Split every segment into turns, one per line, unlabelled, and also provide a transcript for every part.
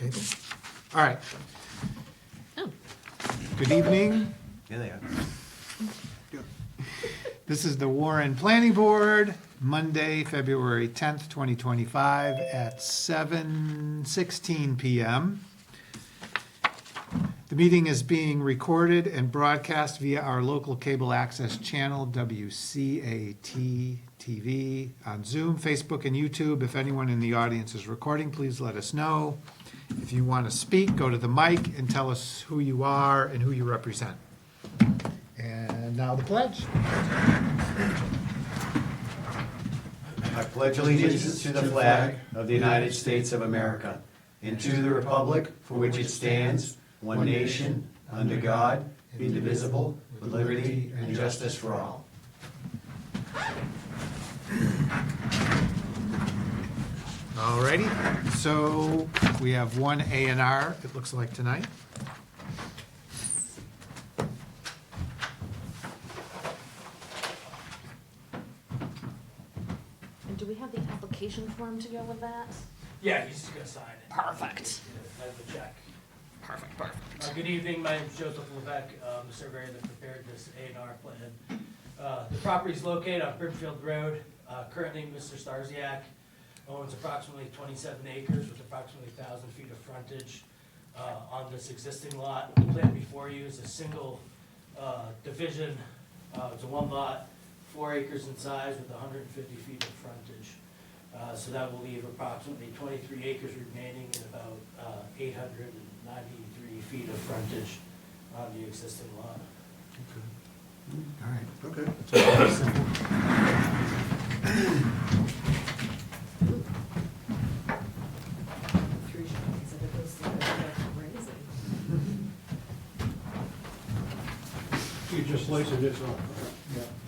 cable. All right.
Oh.
Good evening.
There they are.
This is the Warren Planning Board, Monday, February 10th, 2025 at 7:16 PM. The meeting is being recorded and broadcast via our local cable access channel, WCAT TV, on Zoom, Facebook, and YouTube. If anyone in the audience is recording, please let us know. If you want to speak, go to the mic and tell us who you are and who you represent. And now the pledge.
I pledge allegiance to the flag of the United States of America and to the republic for which it stands, one nation, under God, indivisible, with liberty and justice for all.
Alrighty, so we have one A and R, it looks like tonight.
And do we have the application form to go with that?
Yeah, he's just gonna sign it.
Perfect.
That's the check.
Perfect, perfect.
Good evening, my name is Joseph Levesque, the surveyor that prepared this A&R plan. The property is located on Brimfield Road. Currently, Mr. Starziak owns approximately 27 acres with approximately 1,000 feet of frontage on this existing lot. The plan before you is a single division. It's a one lot, 4 acres in size with 150 feet of frontage. So that will leave approximately 23 acres remaining and about 893 feet of frontage on the existing lot.
All right.
Okay.
So very simple.
You just slicing this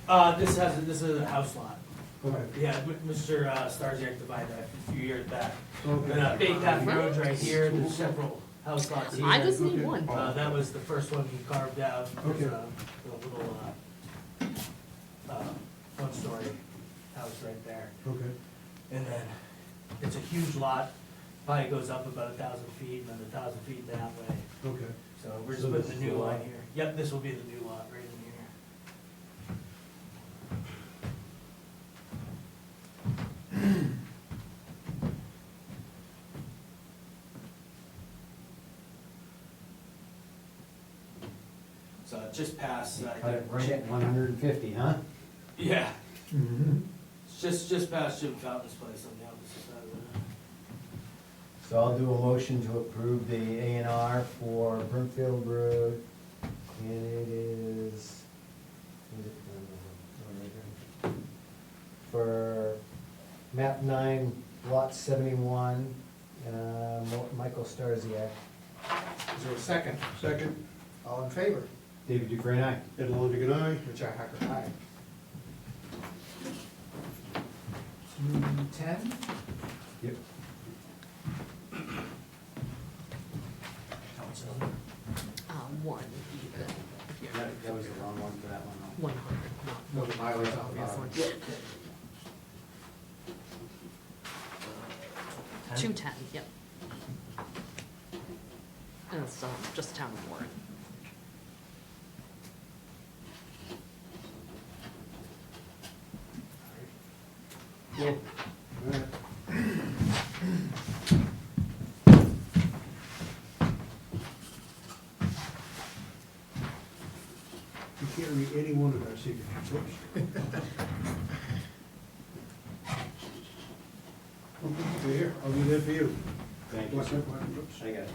off.
This is a house lot.
Okay.
Yeah, Mr. Starziak divided that a few years back.
Okay.
And Bay Path Road's right here, there's several house lots here.
I just need
Okay.
one.
That was the first one he carved out. There's
Okay.
a little, one-story house right there.
Okay.
And then it's a huge lot, probably goes up about 1,000 feet and then 1,000 feet that way.
Okay.
So we're just
So
putting
this
the
is
new
the
line
lot?
here. Yep, this will be the new lot right in here. So it just past,
Cut it right at 150, huh?
yeah,
Mhm.
it's just past Jim Fountain's place on the opposite side of it.
So I'll do a motion to approve the A&R for Brimfield Road, and it is, for map 9, lot 71, Michael Starziak.
Is there a second?
Second,
All in favor?
David Dufresne, aye.
Ed Longigan, aye.
Richi Hacker, aye. 10?
Yep.
One,
That was the wrong one for that one.
100,
No, the mileage on the
this
bottom.
one. 210, yep. And it's just town of Warren.
Yeah.
All right. You can't read any one of our signatures. Oops. Okay, here, I'll do that for you.
Thank you,
What's
sir.
that one? Oops.
I got it.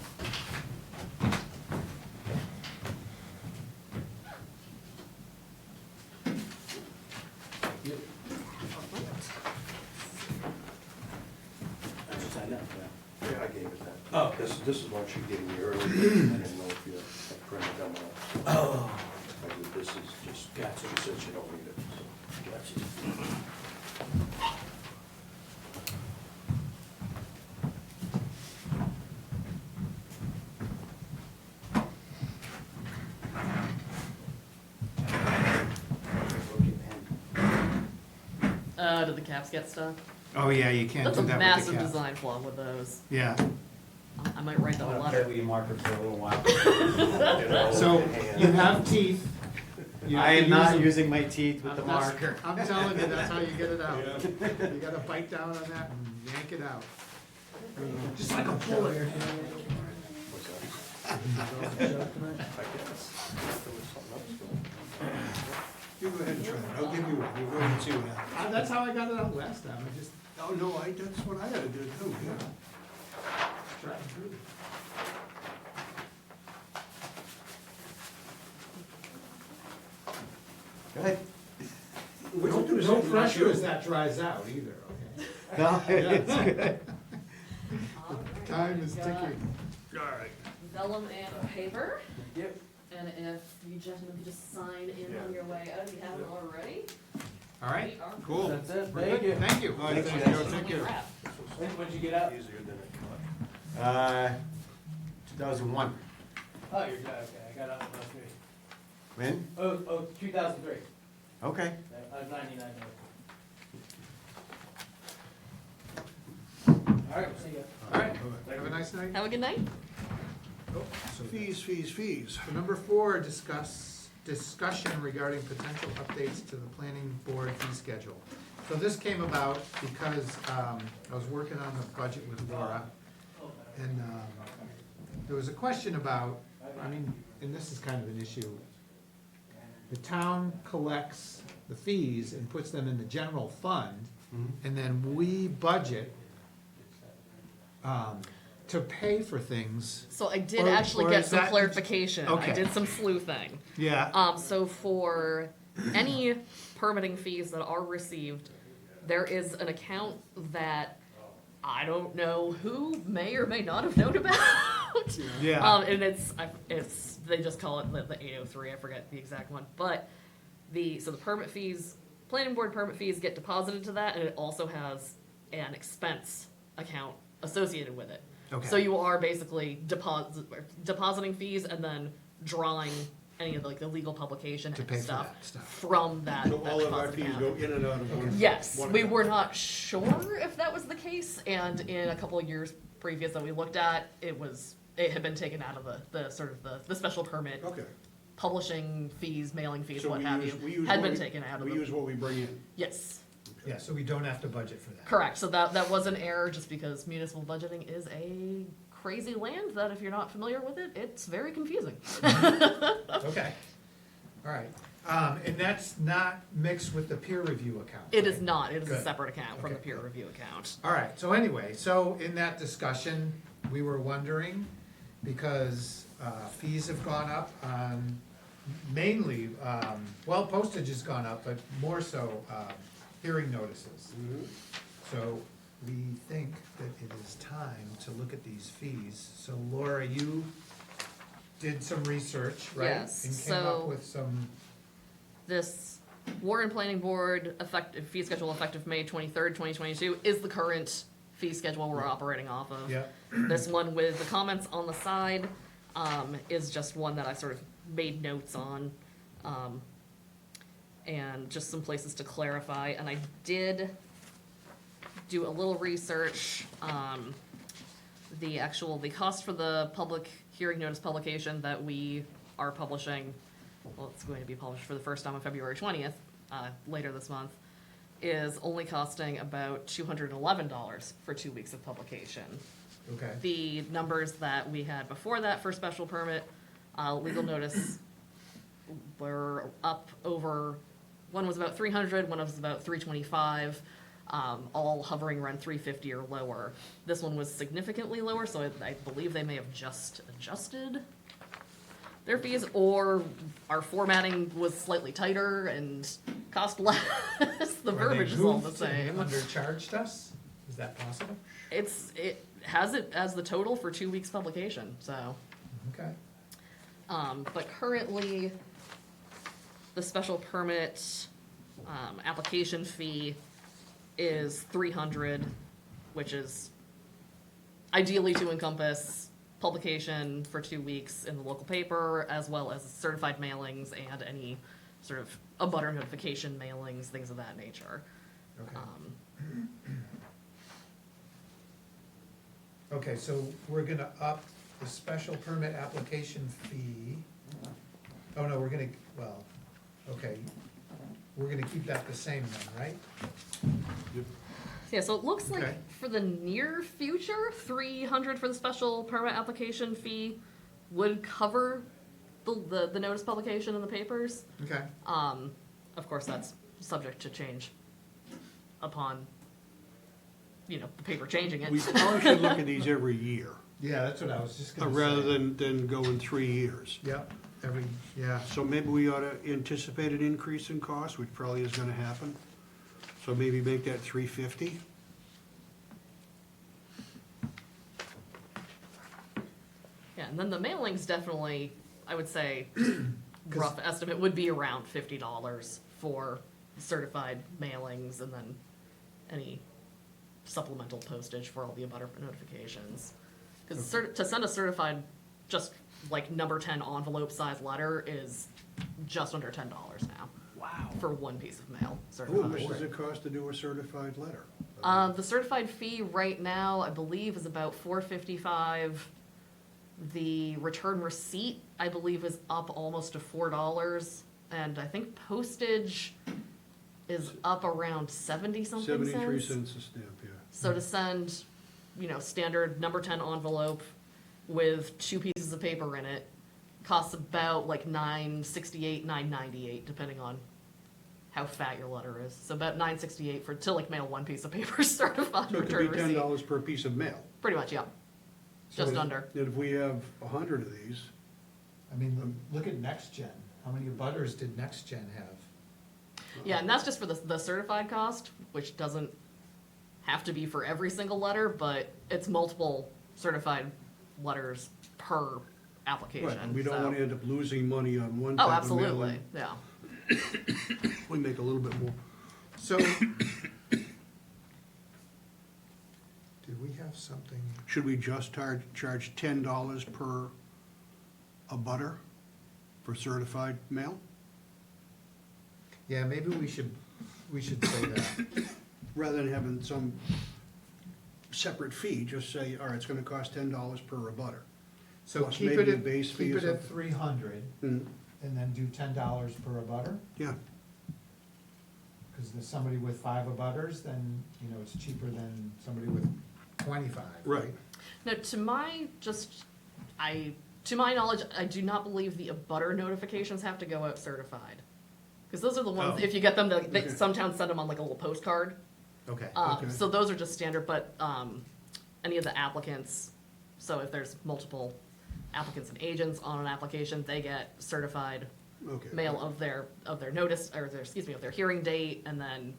I just signed up for that.
Yeah, I gave it that.
Oh.
This is what she gave me earlier. I didn't know if you had printed them out.
Oh,
I did, this is just,
Gotcha.
she said she don't need it. so.
gotcha.
Did the caps get stuck?
Oh, yeah, you can't
That's
do
a
that with
massive
the cap.
design flaw with those.
Yeah,
I might write them a
I'm gonna
letter.
play with your marker for a little while.
So you have teeth. You
I
have to
am not
use
using my teeth with the
them. That's-
marker.
I'm telling you, that's how you get it out. You gotta bite down on that and yank it out. Just like a bullet. You go ahead and try it. I'll give you one. You go ahead and see what happens. That's how I got it out last time. I just,
Oh, no, that's what I had to do too, yeah.
tried and threw it.
Go ahead.
We don't do
No
something like
pressure
you.
as that dries out either, okay?
No, it's good.
All right,
Time is
we've got
ticking.
All right.
Vellum and paper,
Yep.
and if you gentlemen could just sign in on your way out if you haven't already.
All right,
We are
cool.
That's it.
We're
Thank
good.
you.
Thank you.
Thank you.
Thank you.
Wrap.
When'd you get out?
Easier than it.
2001.
Oh, you're done, okay, I got out in 03.
When?
Oh, 2003.
Okay.
I was 99. All right, see ya.
All right, have a nice night.
Have a good night.
Oh, so
Fees.
So number 4, discussion regarding potential updates to the planning board fee schedule. So this came about because I was working on the budget with Laura, and there was a question about, I mean, and this is kind of an issue. The town collects the fees and puts them in the general fund, and then we budget to pay for things.
So I did
Or-
actually
or
get
is
some
that-
clarification.
Okay.
I did some sleuthing.
Yeah.
So for any permitting fees that are received, there is an account that I don't know who may or may not have known about.
Yeah.
And it's they just call it the 803. I forget the exact one, but the permit fees, planning board permit fees get deposited to that, and it also has an expense account associated with it.
Okay.
So you are basically depositing fees and then drawing any of the legal publication
To
and
pay for
stuff
that stuff.
from that.
So
that
all of our
deposit
fees
account.
go in and out of one.
Yes,
one
we
account.
were not sure if that was the case, and in a couple of years previous that we looked at, it had been taken out of the special permit
Okay.
publishing fees, mailing fees,
So
what
we
have
use- we
you,
use
had
what
been
we-
taken out of
We
them.
use what we bring in.
Yes,
Yeah, so we don't have to budget for that.
correct. So that was an error, just because municipal budgeting is a crazy land that if you're not familiar with it, it's very confusing.
Okay, all right. And that's not mixed with the peer review account?
It
right?
is not. It is a
Good.
separate account from the
Okay,
peer
good.
review account.
All right, so anyway, so in that discussion, we were wondering, because fees have gone up on mainly, well, postage has gone up, but more so hearing notices. So we think that it is time to look at these fees. So Laura, you did some research, right?
Yes,
And came up
so-
with some,
This Warren Planning Board fee schedule effective May 23rd, 2022 is the current fee schedule we're operating off of.
yeah,
This one with the comments on the side is just one that I sort of made notes on. And just some places to clarify, and I did do a little research. The cost for the public hearing notice publication that we are publishing, well, it's going to be published for the first time on February 20th, later this month, is only costing about $211 for 2 weeks of publication.
okay.
The numbers that we had before that for special permit, legal notice were up over, one was about 300, one was about 325, all hovering around 350 or lower. This one was significantly lower, so I believe they may have just adjusted their fees, or our formatting was slightly tighter and cost less. The
Were they
verbiage is all the
moved and
same.
Undercharged us? Is that possible?
It has it as the total for 2 weeks publication, so.
Okay.
But currently, the special permit, application fee is $300, which is ideally to encompass publication for 2 weeks in the local paper, as well as certified mailings and any sort of abutter notification mailings, things of that nature.
Okay. Okay, so we're gonna up the special permit application fee. Oh, no, we're gonna, well, okay, we're gonna keep that the same then, right?
Yeah, so it looks like
Okay.
for the near future, 300 for the special permit application fee would cover the notice publication in the papers.
Okay,
Of course, that's subject to change upon, the paper changing it.
We probably should look at these every year,
yeah, that's what I was just gonna say.
rather than going 3 years.
Yep, yeah,
So maybe we ought to anticipate an increase in cost, which probably is gonna happen. So maybe make that 350.
Yeah, and then the mailings definitely, I would say, rough estimate would be around $50 for certified mailings and then any supplemental postage for all the abutter notifications. Because to send a certified, just like number 10 envelope size letter is just under $10 now. Wow. For one piece of mail,
How
certified.
much does it cost to do a certified letter?
The certified fee right now, I believe, is about $4.55. The return receipt, I believe, is up almost to $4, and I think postage is up around 70-something
73
cents.
cents a stamp, yeah.
So to send, standard number 10 envelope with 2 pieces of paper in it costs about like $9.68, $9.98, depending on how fat your letter is. So about $9.68 to like mail 1 piece of paper certified
So it
return
could be
receipt.
$10 per piece of mail.
Pretty much, yeah.
So
Just
is-
under.
And if we have 100 of these,
I mean, look at Next Gen, how many butters did Next Gen have?
Yeah, and that's just for the certified cost, which doesn't have to be for every single letter, but it's multiple certified letters per application.
right, we don't
so-
wanna end up losing money on one
Oh,
type of
absolutely,
mailing.
yeah.
We make a little bit more.
So, did we have something?
Should we just charge $10 per a butter for certified mail?
Yeah, maybe we should say that.
Rather than having some separate fee, just say, all right, it's gonna cost $10 per a butter.
So
Plus
keep
maybe
it
a base fee
keep
or
it at
something.
300,
Mm,
and then do $10 per abutter?
Yeah,
Because there's somebody with 5 abutters, then, it's cheaper than somebody with 25.
right.
Now, to my knowledge, I do not believe the abutter notifications have to go out certified. Because those are the ones,
Oh.
if you get them,
Okay.
some towns send them on like a little postcard.
Okay,
Okay.
So those are just standard, but any of the applicants, so if there's multiple applicants and agents on an application, they get certified
Okay.
mail of their notice, or of their hearing date, and then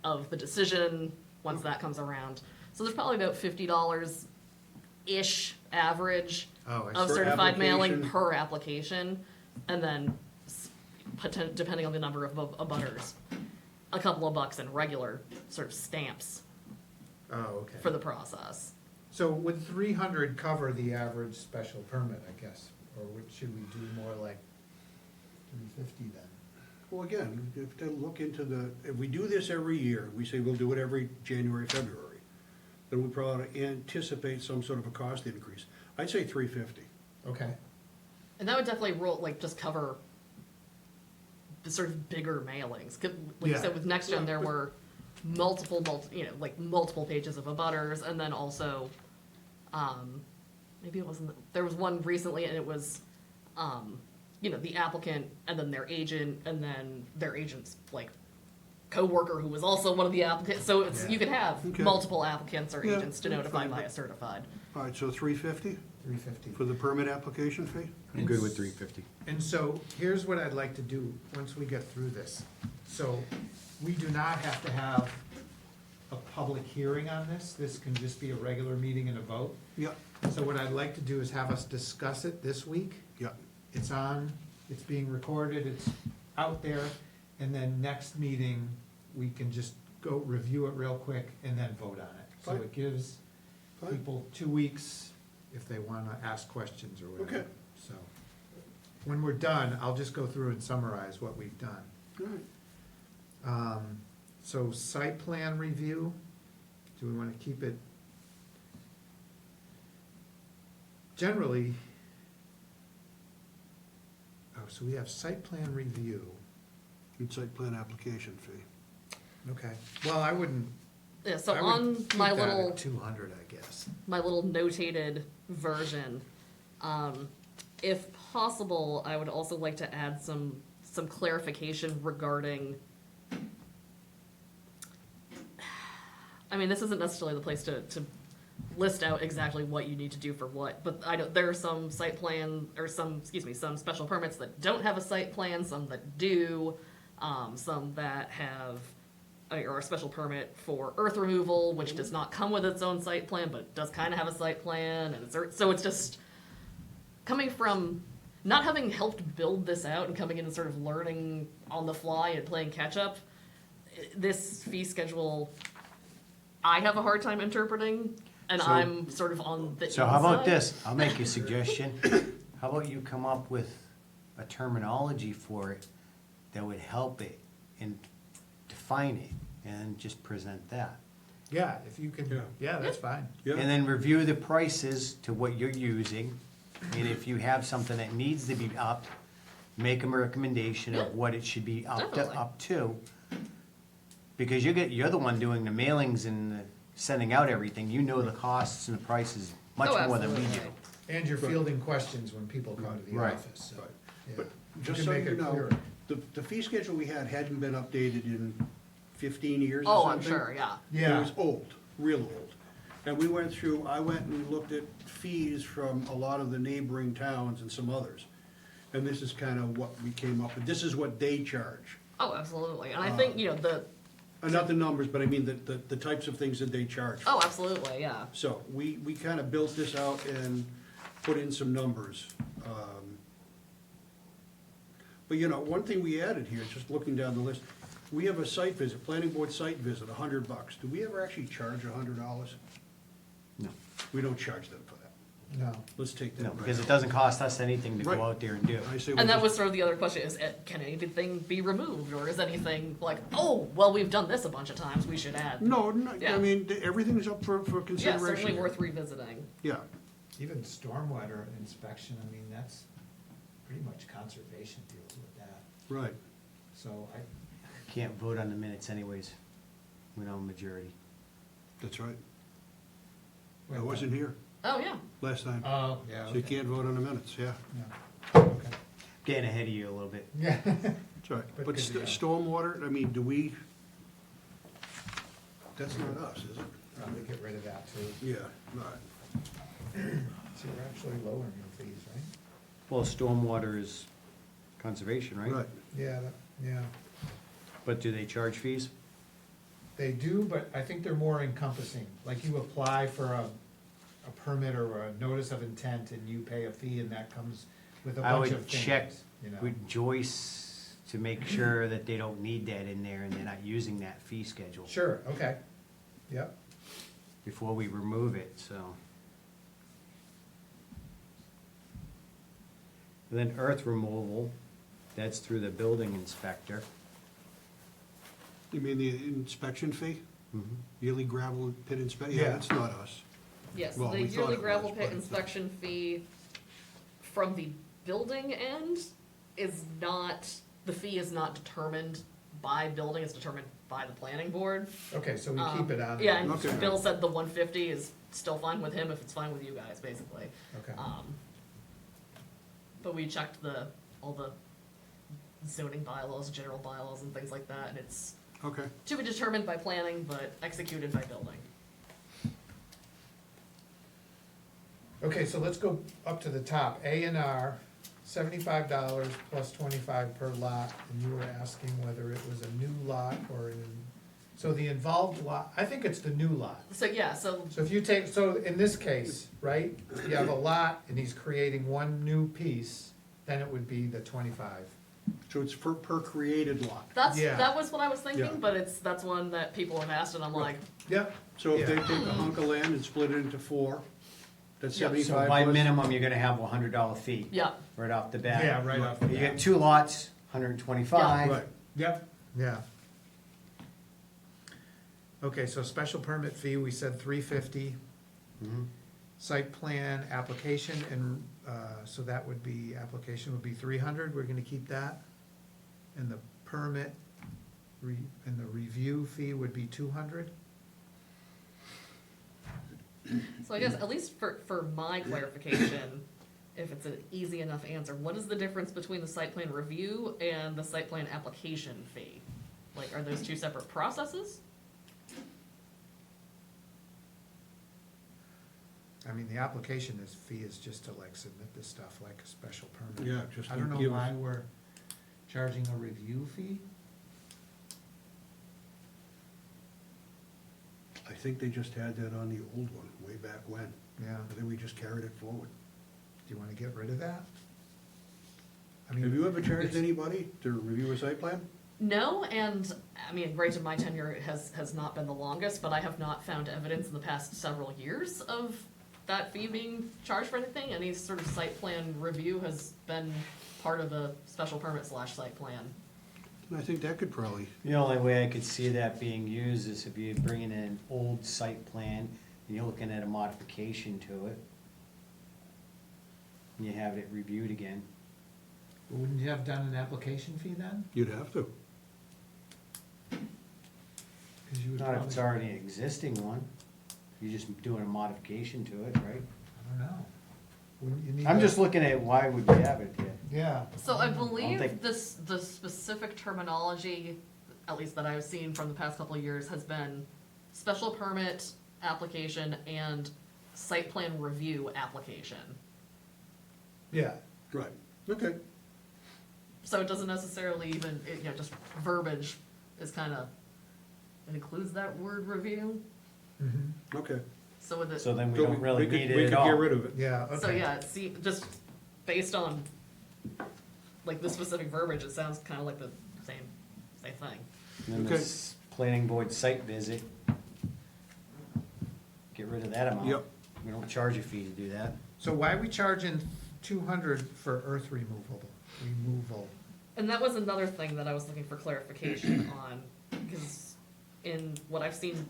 of the decision, once that comes around. So there's probably about $50-ish average
Oh, I
of
see.
Per
certified mailing
application.
per application, and then depending on the number of abutters, a couple of bucks in regular sort of stamps
Oh, okay.
for the process.
So would 300 cover the average special permit, I guess? Or should we do more like 350 then?
Well, again, if to look into if we do this every year, we say we'll do it every January, February, then we probably anticipate some sort of a cost increase. I'd say 350.
Okay,
And that would definitely just cover the sort of bigger mailings. 'Cause like
Yeah.
you said, with Next Gen, there were multiple pages of abutters, and then also, maybe it wasn't, there was one recently, and it was, the applicant, and then their agent, and then their agent's, coworker who was also one of the applicants, so
Yeah.
you could have
Okay.
multiple applicants or
Yeah,
agents to
that's
notify
fine,
by
but-
a certified.
All right, so 350
350.
for the permit application fee?
I'm good with 350.
And so here's what I'd like to do once we get through this. So we do not have to have a public hearing on this. This can just be a regular meeting and a vote.
Yeah,
So what I'd like to do is have us discuss it this week.
yeah.
It's on, it's being recorded, it's out there, and then next meeting, we can just go review it real quick and then vote on it. So
Fine.
it gives
Fine.
people 2 weeks if they wanna ask questions or whatever.
Okay.
So, when we're done, I'll just go through and summarize what we've done.
All right.
So site plan review, do we wanna keep it? generally, oh, so we have site plan review.
And site plan application fee.
Okay, well, I wouldn't.
Yeah, so
I would
on
keep
my
that at
little
200, I guess.
my little notated version. If possible, I would also like to add some clarification regarding. I mean, this isn't necessarily the place to list out exactly what you need to do for what, but I know there are some site plan or some special permits that don't have a site plan, some that do, some that have or a special permit for earth removal, which does not come with its own site plan, but does kind of have a site plan, and so it's just coming from not having helped build this out and coming in and sort of learning on the fly and playing catch up. This fee schedule, I have a hard time interpreting, and
So-
I'm sort of on the
So how about
inside.
this? I'll make you a suggestion. How about you come up with a terminology for it that would help it and define it and just present that.
Yeah, if you can,
Yeah.
yeah, that's fine.
Yeah.
And then review the prices to what you're using. And if you have something that needs to be upped, make them a recommendation of what it should be
Definitely.
up to. Because you're the one doing the mailings and the sending out everything. You know the costs and the prices much
Oh,
more than we do.
absolutely.
And you're fielding questions when people come to the
Right.
office, so.
Right.
yeah.
But
You
just
can
so
make
you
it
know,
clearer.
the fee schedule we had hadn't been updated in 15 years or
Oh,
something.
I'm sure, yeah.
It
Yeah,
was old, real old. And I went and looked at fees from a lot of the neighboring towns and some others. And this is kind of what we came up with. This is what they charge.
Oh, absolutely. And I think,
Not the numbers, but I mean the types of things that they charge.
oh, absolutely, yeah.
So we kind of built this out and put in some numbers. But one thing we added here, just looking down the list, we have a site visit, planning board site visit, $100. Do we ever actually charge $100?
No.
We don't charge them for that.
no.
Let's take that.
No,
right
because it
out.
doesn't cost us anything to
Right.
go out there and do.
I say we
And that
just-
was sort of the other question is, can anything be removed? Or is anything like, oh, well, we've done this a bunch of times, we should add.
No,
Yeah.
I mean, everything's up for
Yeah,
consideration.
certainly
here.
worth revisiting.
Yeah,
Even stormwater inspection, I mean, that's pretty much conservation deals with that.
right.
So
Can't vote on the minutes anyways, without a majority.
That's right. I
Wait,
wasn't here
Oh, yeah.
last time.
Oh, yeah.
So you can't vote on the minutes, yeah.
Yeah. Okay.
Getting ahead of you a little bit.
Yeah.
That's right.
But
But
good to know.
stormwater, I mean, do we, that's not us, is it?
Probably get rid of that too.
Yeah, right.
So we're actually lowering the fees, right?
Well, stormwater is conservation, right?
Right.
Yeah, yeah.
But do they charge fees?
They do, but I think they're more encompassing. Like you apply for a permit or a notice of intent and you pay a fee and that comes with a
I
bunch
would
of
check
things, you know?
with Joyce to make sure that they don't need that in there and they're not using that fee schedule
Sure, okay. Yep.
before we remove it, so. And then earth removal, that's through the building inspector.
You mean the inspection fee?
Mhm.
Yearly gravel pit inspection? Yeah,
Yeah.
that's not us.
Yes,
Well,
the
we thought
yearly
it
gravel
was,
pit
but it's
inspection fee from the building end is not, the fee is not determined by building, it's determined by the planning board.
Okay, so we keep it on.
Yeah, and
Okay.
Bill said the 150 is still fine with him if it's fine with you guys, basically.
Okay.
But we checked all the zoning bylaws, general bylaws and things like that, and it's
Okay.
to be determined by planning, but executed by building.
Okay, so let's go up to the top. A&R, $75 plus 25 per lot, and you were asking whether it was a new lot or so the involved lot, I think it's the new lot.
So, yeah, so,
So if you take, so in this case, right, you have a lot and he's creating one new piece, then it would be the 25.
So it's per created lot.
Yeah.
that was what I was thinking,
Yeah.
but that's one that people have asked, and I'm like,
Yep.
So if they
Yeah.
take a hunk of land and split it into 4, that's
Yeah.
75
So by
plus-
minimum, you're gonna have $100 fee.
yeah,
Right off the bat.
Yeah, right off the
You
bat.
get 2 lots, 125.
Right.
Yep. Yeah. Okay, so special permit fee, we said 350.
Mhm.
Site plan application, and, so that would be, application would be 300, we're gonna keep that. And the permit, and the review fee would be 200?
So I guess, at least for my clarification, if it's an easy enough answer, what is the difference between the site plan review and the site plan application fee? Like, are those two separate processes?
I mean, the application fee is just to like submit this stuff like a special permit.
Yeah, just
I
to
don't know
give-
why we're charging a review fee.
I think they just had that on the old one, way back when.
Yeah,
I think we just carried it forward.
do you wanna get rid of that? I
Have you ever charged
it's-
anybody to review a site plan?
No, and, I mean, granted, my tenure has not been the longest, but I have not found evidence in the past several years of that fee being charged for anything. Any sort of site plan review has been part of the special permit / site plan.
I think that could probably,
The only way I could see that being used is if you're bringing in an old site plan, and you're looking at a modification to it. And you have it reviewed again.
Wouldn't you have done an application fee then?
you'd have to.
'Cause you would
Not if it's
probably-
already an existing one. You're just doing a modification to it, right?
I don't know. Wouldn't you need
I'm
to-
just looking at why would we have it here?
Yeah.
So I believe
think-
the specific terminology, at least that I've seen from the past couple of years, has been special permit application and site plan review application.
Yeah,
Right, okay.
So it doesn't necessarily even, just verbiage is kind of, it includes that word review.
mhm,
Okay.
So with it,
So then we
So
don't really
we could-
need it
We
at
could get
all.
rid of it.
yeah, okay.
so yeah, see, just based on like the specific verbiage, it sounds kind of like the same thing.
And then
Okay.
this planning board site visit. Get rid of that amount.
Yep.
We don't charge a fee to do that.
So why are we charging 200 for earth removal?
And that was another thing that I was looking for clarification on, because in what I've seen,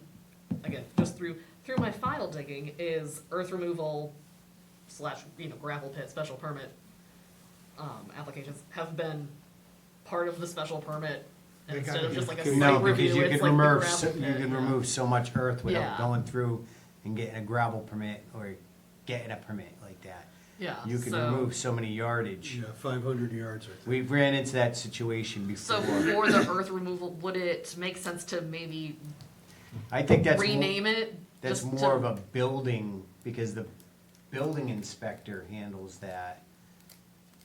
again, just through my file digging, is earth removal / gravel pit special permit applications have been part of the special permit, and
They
instead
gotta
of just
be-
like a
No,
site
No, because
review,
you
it's
can
like the
remove,
gravel
you
pit,
can
yeah.
remove so much earth without
Yeah.
going through and getting a gravel permit or getting a permit like that.
Yeah,
You can
so-
remove so many yardage.
Yeah, 500 yards, I think.
We've ran into that situation
So
before.
for the earth removal, would it make sense to maybe
I think that's.
rename it?
That's
just
more
to-
of a building, because the building inspector handles that.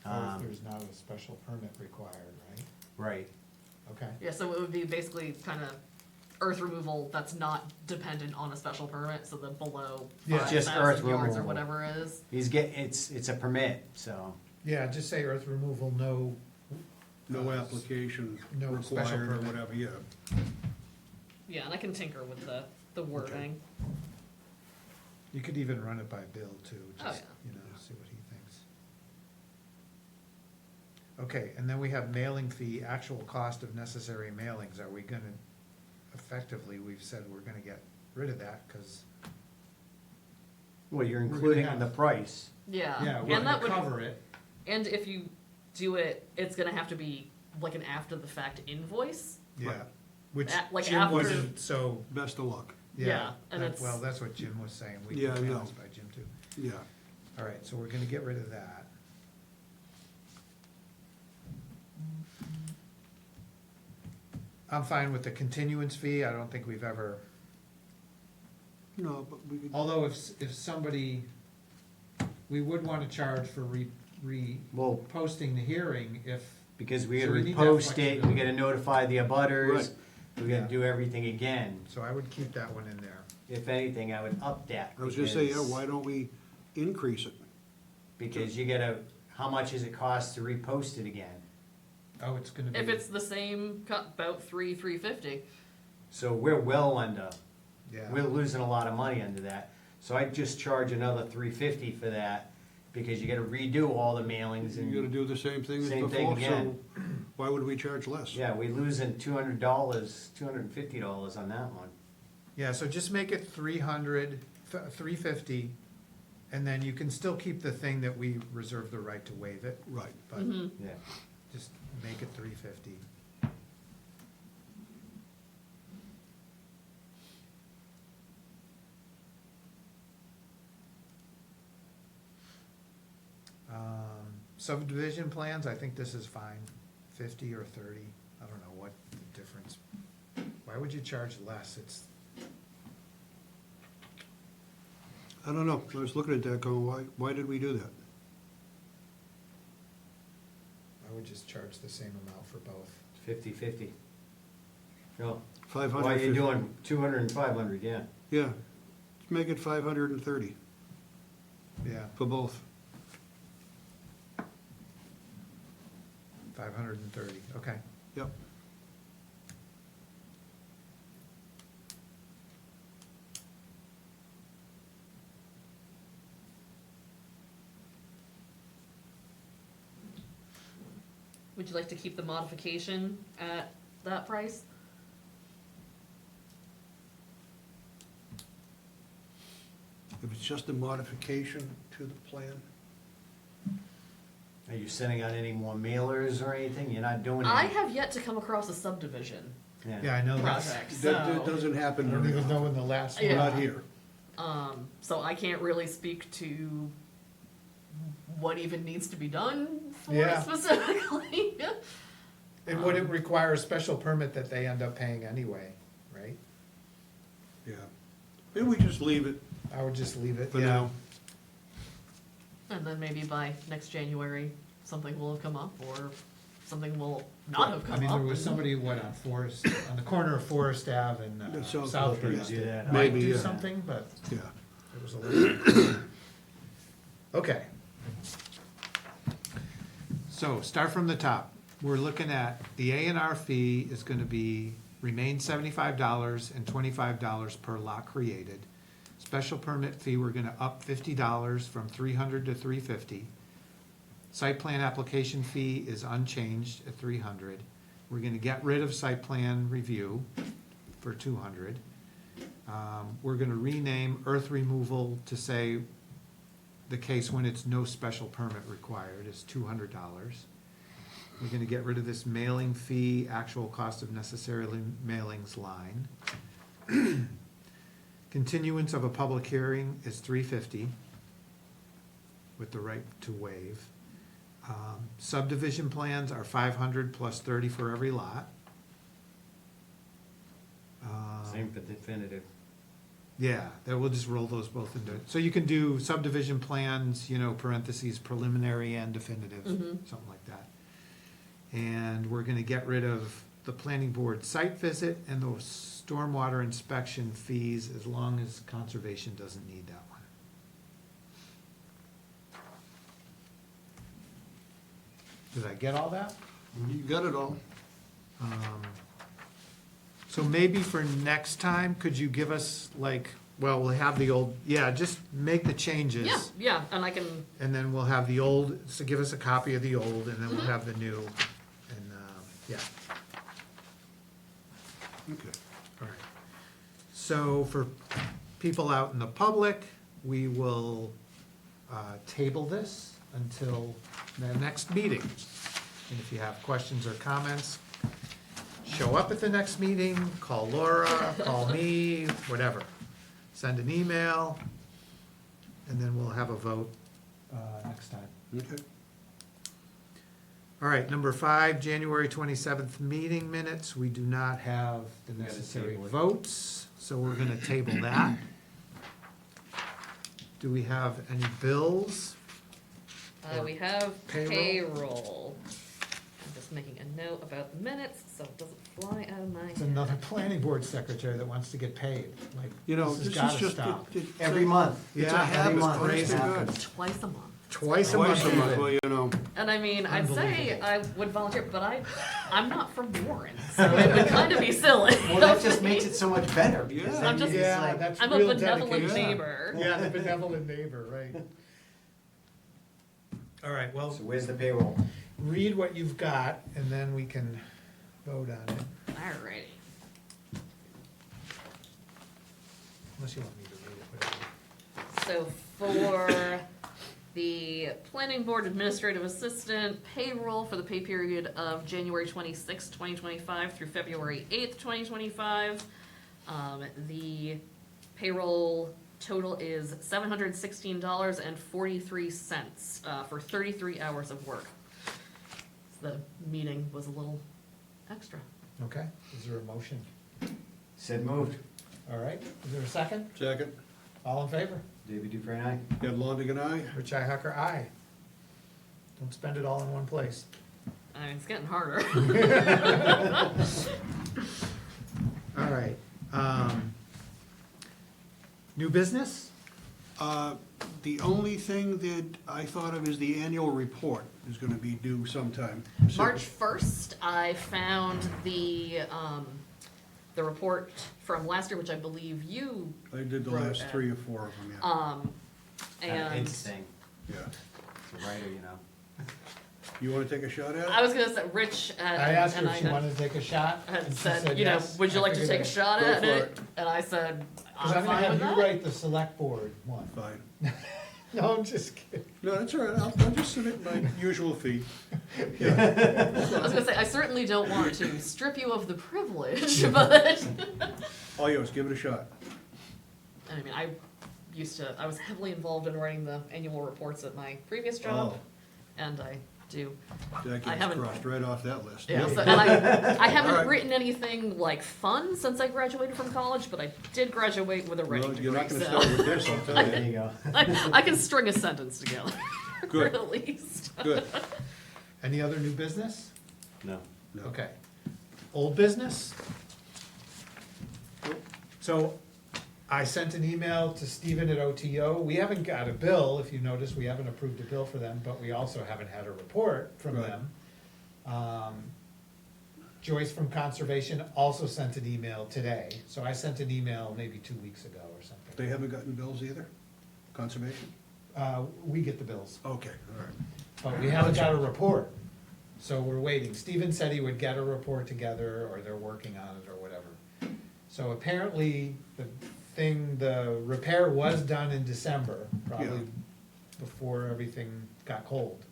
There's not a special permit required, right?
Right,
Okay.
Yeah, so it would be basically kind of earth removal that's not dependent on a special permit, so the below
Yeah.
Just
5,000
earth
yards or
removal.
whatever it is.
it's a permit, so.
Yeah, just say earth removal, no.
No application
No special
required or
permit.
whatever, yeah.
Yeah, and I can tinker with the wording.
You could even run it by Bill too,
Oh,
just,
yeah.
see what he thinks. Okay, and then we have mailing fee, actual cost of necessary mailings. Are we gonna, effectively, we've said we're gonna get rid of that, cause,
Well, you're
gonna
including in
have-
the price.
Yeah,
yeah, we're
and that
gonna
would,
cover it.
and if you do it, it's gonna have to be like an after the fact invoice.
Yeah, which
Like
Jim
after-
wasn't, so,
Best of luck.
yeah.
Yeah, and it's-
Well, that's what Jim was saying. We
Yeah,
get
I know.
mailings by Jim too.
Yeah.
All right, so we're gonna get rid of that. I'm fine with the continuance fee. I don't think we've ever,
No, but we could,
although if somebody, we would wanna charge for
Well,
posting the hearing if,
because we
So
gotta
we need that
repost it, we
flexibility.
gotta notify the abutters,
Right.
we
Yeah.
gotta do everything again.
so I would keep that one in there.
If anything, I would up that.
I was gonna say, yeah,
because-
why don't we increase it?
Because you gotta, how much does it cost to repost it again?
Oh, it's gonna be.
If it's the same, about $350.
So we're well under,
Yeah,
we're losing a lot of money under that. So I'd just charge another $350 for that, because you gotta redo all the mailings
You're gonna
and,
do the same thing as
Same thing
before, so
again.
why would we charge less?
yeah, we're losing $200, $250 on that one.
yeah, so just make it 300, 350 And then you can still keep the thing that we reserve the right to waive it,
Right.
but
Yeah.
just make it 350. Subdivision plans, I think this is fine, 50 or 30, I don't know what the difference. Why would you charge less? It's,
I don't know, I was looking at that going, why did we do that?
I would just charge the same amount for both.
50/50. No,
500.
why are you doing 200 and 500, yeah.
Yeah, let's make it 530
Yeah,
for both.
530, okay.
Yep.
Would you like to keep the modification at that price?
If it's just a modification to the plan,
Are you sending out any more mailers or anything? You're not doing
I
anything?
have yet to come across a subdivision
Yeah, I know that's,
project,
that
so,
doesn't happen
I don't
very
even know
often.
when the last
Yeah.
one.
Not here.
so I can't really speak to what even needs to be done for
Yeah.
it specifically.
And would it require a special permit that they end up paying anyway, right?
Yeah. Maybe we just leave it
I would just leave it,
for
yeah.
now.
And then maybe by next January, something will have come up, or something will not have come
I
up.
mean, there was
and-
somebody, on Forest, on the corner of Forest Ave and
Yeah, South
Southbridge.
Do that.
Might
Maybe,
do
yeah.
something, but
Yeah.
it was a little. Okay. So, start from the top. We're looking at, the A&R fee is gonna be, remain $75 and $25 per lot created. Special permit fee, we're gonna up $50 from $300 to $350. Site plan application fee is unchanged at $300. We're gonna get rid of site plan review for $200. We're gonna rename earth removal to say the case when it's no special permit required is $200. We're gonna get rid of this mailing fee, actual cost of necessarily mailings line. Continuance of a public hearing is $350 with the right to waive. Subdivision plans are $500 plus 30 for every lot.
Same for definitive.
Yeah, that we'll just roll those both into, so you can do subdivision plans, parentheses, preliminary and definitive, something like that. And we're gonna get rid of the planning board site visit and the stormwater inspection fees as long as conservation doesn't need that one. Did I get all that?
You got it all.
So maybe for next time, could you give us we'll have the old, just make the changes.
Yeah, and I can,
And then we'll have the old, so give us a copy of the old, and then we'll have the new, and, yeah,
Okay.
all right. So for people out in the public, we will, table this until the next meeting. And if you have questions or comments, show up at the next meeting, call Laura, call me, whatever. Send an email, and then we'll have a vote, next time.
Okay.
All right, number 5, January 27th meeting minutes. We do not have the
We gotta
necessary
table it.
votes, so we're gonna table that. Do we have any bills?
we have
Payroll?
payroll. I'm just making a note about the minutes, so it doesn't fly out of my
It's
head.
another planning board secretary that wants to get paid. Like,
You know,
this has
this is
gotta
just,
stop.
Every month.
It's a
Yeah,
habit,
every month.
honest to
Crazy.
God.
Twice a month.
Twice a month.
Twice a month,
even.
well, you know,
And I mean, I'd say
Unbelievable.
I would volunteer, but I'm not from Warren, so it would kind of be silly.
Well, that just makes it so much better. because
Yeah.
then
I'm just-
it's
Yeah,
like-
that's
I'm a
real
benevolent
dedication.
neighbor.
Yeah, the benevolent neighbor, right. All right, well,
So where's the payroll?
read what you've got, and then we can vote on it,
Alrighty.
unless you want me to read it, whatever.
So for the planning board administrative assistant payroll for the pay period of January 26, 2025 through February 8th, 2025, the payroll total is $716.43 for 33 hours of work. The meeting was a little extra.
Okay, is there a motion?
Said moved.
All right, is there a second?
Second,
All in favor?
David Dufresne, aye.
Ed Longigan, aye.
Rich Ihacker, aye. Don't spend it all in one place.
I mean, it's getting harder.
All right. New business?
The only thing that I thought of is the annual report is gonna be due sometime.
March 1st, I found the report from last year, which I believe you,
I did the
Wrote
last
it.
3 or 4 of them, yeah.
and
Interesting.
Yeah.
It's a writer, you know.
You wanna take a shot at
I
it?
was gonna say, Rich
I asked her
and
if she wanted to take a shot.
had
and she
said,
yes.
would you
I
like to
figured
take a
I-
shot
Go
at
for
it?
it.
And I said,
Cause
I'm
I'm gonna
fine
have
with
you
that.
write the select board one.
Fine.
No, I'm just kidding.
No, that's all right, I'll just submit my usual fee.
I was gonna say, I certainly don't want to strip you of the privilege, but,
All yours, give it a shot.
I mean, I was heavily involved in writing the annual reports at my previous job,
Oh,
and I do.
that
I
gets
haven't-
crossed right off that list.
Yeah, so, and I haven't
Alright.
written anything like fun since I graduated from college, but I did graduate with a writing
Well,
degree,
you're not gonna
so
start with this, I'll tell
There
you.
you go.
I can string a sentence together,
Good.
at least.
Good.
Any other new business?
No.
No.
Okay. Old business? So I sent an email to Stephen at OTO. We haven't got a bill, if you notice, we haven't approved a bill for them, but we also haven't had a report from
Right.
them. Joyce from Conservation also sent an email today, so I sent an email maybe 2 weeks ago or something.
They haven't gotten bills either? Conservation?
We get the bills,
Okay, all right.
but we haven't got a report, so we're waiting. Stephen said he would get a report together, or they're working on it, or whatever. So apparently, the repair was done in December, probably
Yeah.
before everything got cold.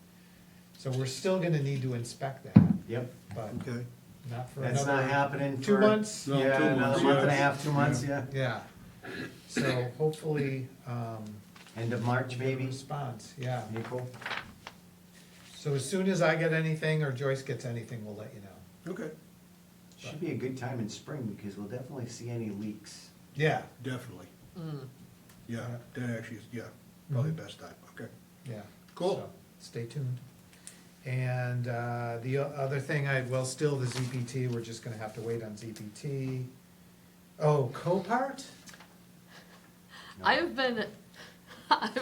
So we're still gonna need to inspect that,
Yep.
but
Okay.
not for
That's
another.
not happening
2
for.
months?
No,
Yeah,
2
another
months,
month and a
yeah.
half, 2 months, yeah.
Yeah, so hopefully,
End of March,
we'll get a
maybe,
response, yeah.
April.
So as soon as I get anything, or Joyce gets anything, we'll let you know.
Okay,
Should be a good time in spring because we'll definitely see any leaks.
Yeah,
definitely.
Mm.
Yeah, that actually is, yeah, probably
Mhm.
the best time, okay.
yeah.
Cool.
So, stay tuned. And the other thing, still the ZPT, we're just gonna have to wait on ZPT. Oh, Copart?
No.
I've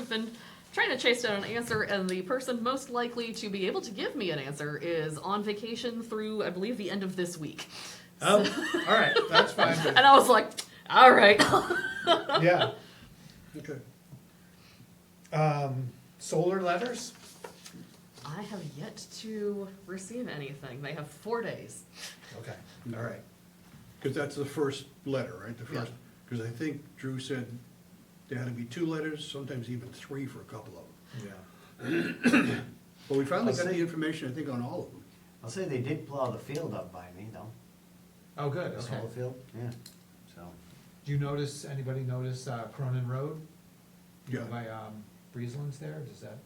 been trying to chase down an answer, and the person most likely to be able to give me an answer is on vacation through, I believe, the end of this week.
Oh, all right, that's fine.
And I was like, all right.
Yeah.
Okay.
Solar letters?
I have yet to receive anything. They have 4 days.
Okay, all right.
Because that's the first letter, right, the
Yeah.
first, because I think Drew said there had to be 2 letters, sometimes even 3 for a couple of them.
Yeah.
But we finally
I'll
got the
say-
information, I think, on all of them.
I'll say they did plow the field up by me though.
Oh, good,
The
okay.
solar field, yeah, so.
Do you notice, anybody notice Cronin Road?
Yeah.
By Breezeland's there, does that?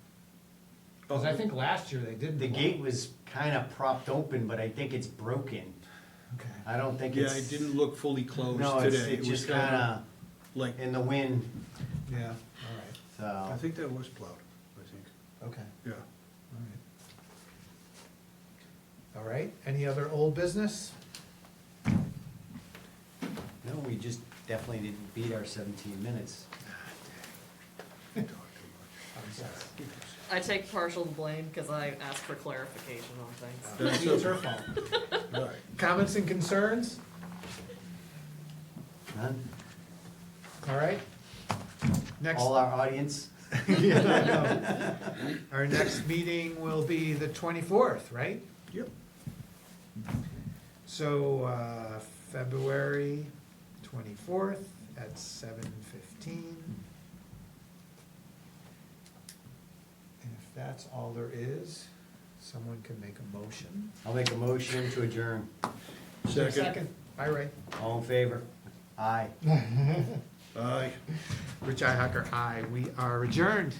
Because I think last year they didn't.
The
plow.
gate was kinda propped open, but I think it's broken.
Okay.
I don't think
Yeah,
it's.
it didn't look fully closed
No,
today.
it's
It was
just kinda
like,
in the wind,
Yeah, all
I
so.
think that was plowed, I think,
right, okay,
yeah.
all right. All right, any other old business?
No, we just definitely didn't beat our 17 minutes.
Talk too
I'm sorry.
much.
I take partial blame because I asked for clarification on things.
That's
It's her fault.
All right.
Comments and concerns?
None?
All right. Next.
All our audience?
Yeah, I know. Our next meeting will be the 24th, right?
Yep.
So, February 24th at 7:15. that's all there is, someone can make a motion.
I'll make a motion to adjourn.
Is there a second? Bye, Ray.
All in favor? Aye.
Aye.
Rich Ihacker, aye. We are adjourned.